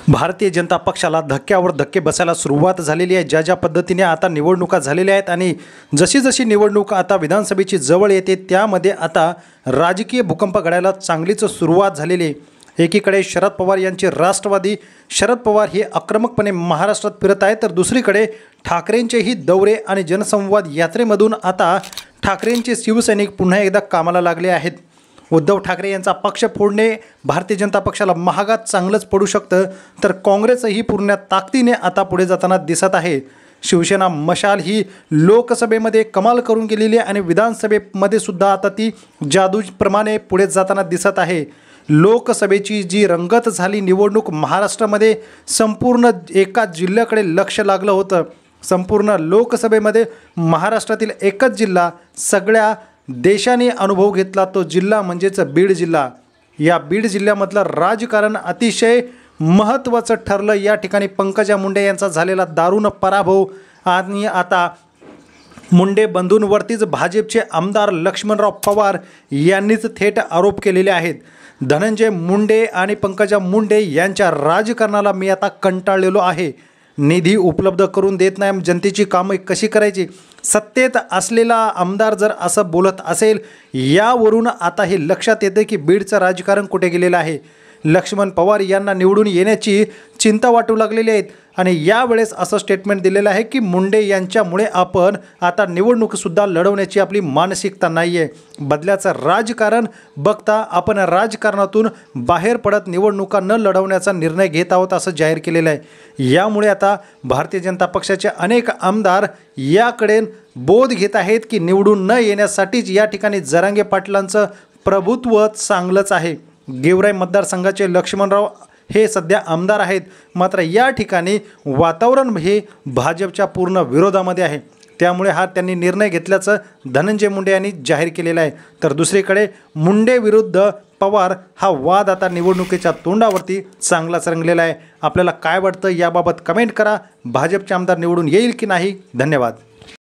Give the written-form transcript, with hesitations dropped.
भारतीय जनता पक्षाला धक्क्यावर धक्के बसायला सुरुवात झालेली आहे। ज्या पद्धतीने आता निवडणुका झालेल्या आहेत आणि जशी निवडणूक आता विधानसभेची जवळ येते त्यामध्ये आता राजकीय भूकंप घडायला चांगलीच सुरुवात झालेली आहे। एकीकडे शरद पवार यांचे राष्ट्रवादी शरद पवार हे आक्रमकपणे महाराष्ट्रात फिरत आहेत, तर दुसरीकडे ठाकरेंचेही दौरे आणि जनसंवाद यात्रेमधून आता ठाकरेंचे शिवसैनिक पुन्हा एकदा कामाला लागले आहेत। उद्धव ठाकरे यांचा पक्ष फोडणे भारतीय जनता पक्षाला महागात चांगलंच पडू शकतं, तर काँग्रेसही पूर्ण ताकदीने आता पुढे जाताना दिसत आहे। शिवसेना मशाल ही लोकसभेमध्ये कमाल करून गेलेली आहे आणि विधानसभेमध्ये सुद्धा आता ती जादूप्रमाणे पुढे जाताना दिसत आहे। लोकसभेची जी रंगत झाली निवडणूक महाराष्ट्रामध्ये संपूर्ण एका जिल्ह्याकडे लक्ष लागलं होतं। संपूर्ण लोकसभेमध्ये महाराष्ट्रातील एकच जिल्हा सगळ्या देशाने अनुभव घेतला, तो जिल्हा म्हणजेच बीड जिल्हा। या बीड जिल्ह्यामधलं राजकारण अतिशय महत्त्वाचं ठरलं। या ठिकाणी पंकजा मुंडे यांचा झालेला दारुण पराभव आणि आता मुंडे बंधूंवरतीच भाजपचे आमदार लक्ष्मणराव पवार यांनीच थेट आरोप केलेले आहेत। धनंजय मुंडे आणि पंकजा मुंडे यांच्या राजकारणाला मी आता कंटाळलेलो आहे। निधी उपलब्ध करून देत नाही, जनतेची कामं कशी करायची। सत्तेत असलेला आमदार जर असं बोलत असेल, यावरून आता हे लक्षात येते की बीडचं राजकारण कुठे गेलेलं आहे। लक्ष्मण पवार यांना निवडून येण्याची चिंता वाटू लागलेली आहेत आणि यावेळेस असं स्टेटमेंट दिलेलं आहे की मुंडे यांच्यामुळे आपण आता निवडणूकसुद्धा लढवण्याची आपली मानसिकता नाही आहे। बदल्याचं राजकारण बघता आपण राजकारणातून बाहेर पडत निवडणुका न लढवण्याचा निर्णय घेत आहोत असं जाहीर केलेलं आहे। यामुळे आता भारतीय जनता पक्षाचे अनेक आमदार याकडे बोध घेत आहेत की निवडून न येण्यासाठीच या ठिकाणी जरांगे पाटलांचं प्रभुत्व चांगलंच आहे। गेवराई मतदारसंघाचे लक्ष्मणराव हे सध्या आमदार आहेत, मात्र या ठिकाणी वातावरण हे भाजपच्या पूर्ण विरोधामध्ये आहे। त्यामुळे हा त्यांनी निर्णय घेतल्याचं धनंजय मुंडे यांनी जाहीर केलेलं आहे। तर दुसरीकडे मुंडे विरुद्ध पवार हा वाद आता निवडणुकीच्या तोंडावरती चांगलाच रंगलेला आहे। आपल्याला काय वाटतं याबाबत कमेंट करा। भाजपचे आमदार निवडून येईल की नाही? धन्यवाद।